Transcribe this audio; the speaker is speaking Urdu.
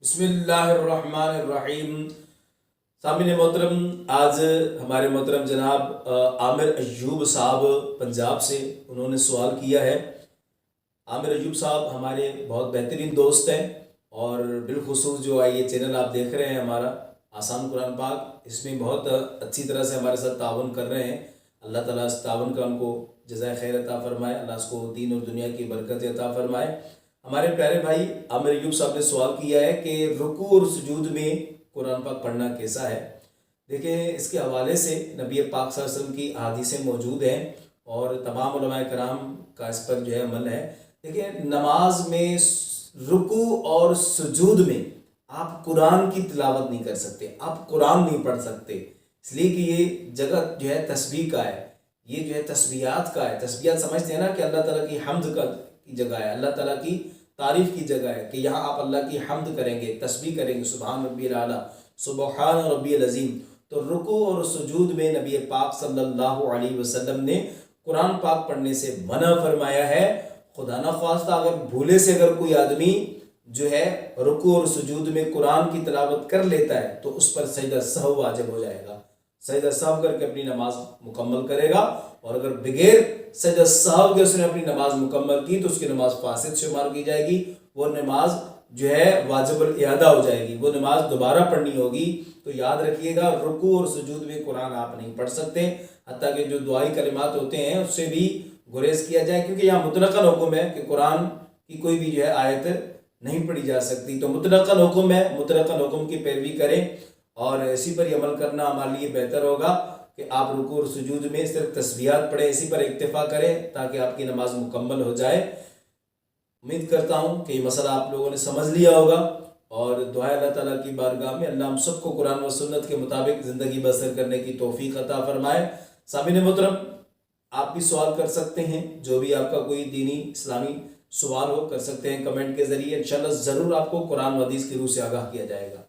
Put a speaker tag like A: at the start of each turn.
A: بسم اللہ الرحمن الرحیم۔ سامعین محترم، آج ہمارے محترم جناب عامر ایوب صاحب پنجاب سے انہوں نے سوال کیا ہے۔ عامر ایوب صاحب ہمارے بہت بہترین دوست ہیں، اور بالخصوص جو یہ چینل آپ دیکھ رہے ہیں ہمارا آسان قرآن پاک، اس میں بہت اچھی طرح سے ہمارے ساتھ تعاون کر رہے ہیں۔ اللہ تعالیٰ اس تعاون کا ان کو جزائے خیر عطا فرمائے، اللہ اس کو دین اور دنیا کی برکت عطا فرمائے۔ ہمارے پیارے بھائی عامر ایوب صاحب نے سوال کیا ہے کہ رکوع اور سجود میں قرآن پاک پڑھنا کیسا ہے۔ دیکھیں، اس کے حوالے سے نبی پاک صلی اللہ علیہ وسلم کی احادیثیں موجود ہیں، اور تمام علماء کرام کا اس پر جو ہے عمل ہے۔ دیکھیں، نماز میں رکوع اور سجود میں آپ قرآن کی تلاوت نہیں کر سکتے، آپ قرآن نہیں پڑھ سکتے، اس لیے کہ یہ جگہ جو ہے تسبیح کا ہے، یہ جو ہے تسبیحات کا ہے۔ تسبیحات سمجھتے ہیں نا کہ اللہ تعالیٰ کی حمد کی جگہ ہے، اللہ تعالیٰ کی تعریف کی جگہ ہے، کہ یہاں آپ اللہ کی حمد کریں گے، تسبیح کریں گے، سبحان ربی الاعلیٰ، سبحان ربی العظیم۔ تو رکوع اور سجود میں نبی پاک صلی اللہ علیہ وسلم نے قرآن پاک پڑھنے سے منع فرمایا ہے۔ خدا نخواستہ اگر بھولے سے اگر کوئی آدمی جو ہے رکوع اور سجود میں قرآن کی تلاوت کر لیتا ہے تو اس پر سجدہ سہو واجب ہو جائے گا، سجدہ سہو کر کے اپنی نماز مکمل کرے گا، اور اگر بغیر سجدہ سہو کے اس نے اپنی نماز مکمل کی تو اس کی نماز فاسد شمار کی جائے گی، وہ نماز جو ہے واجب الاعادہ ہو جائے گی، وہ نماز دوبارہ پڑھنی ہوگی۔ تو یاد رکھیے گا، رکوع اور سجود میں قرآن آپ نہیں پڑھ سکتے، حتیٰ کہ جو دعائی کلمات ہوتے ہیں اس سے بھی گریز کیا جائے، کیونکہ یہاں مطلقاً حکم ہے کہ قرآن کی کوئی بھی جو ہے آیت نہیں پڑھی جا سکتی۔ تو مطلقاً حکم ہے، مطلقاً حکم کی پیروی کریں، اور اسی پر عمل کرنا ہمارے لیے بہتر ہوگا کہ آپ رکوع اور سجود میں صرف تسبیحات پڑھیں، اسی پر اکتفا کریں تاکہ آپ کی نماز مکمل ہو جائے۔ امید کرتا ہوں کہ یہ مسئلہ آپ لوگوں نے سمجھ لیا ہوگا، اور دعا اللہ تعالیٰ کی بارگاہ میں اللہ ہم سب کو قرآن و سنت کے مطابق زندگی بسر کرنے کی توفیق عطا فرمائے۔ سامعین محترم، آپ بھی سوال کر سکتے ہیں، جو بھی آپ کا کوئی دینی اسلامی سوال ہو کر سکتے ہیں کمنٹ کے ذریعے، انشاءاللہ ضرور آپ کو قرآن و حدیث کی روح سے آگاہ کیا جائے گا۔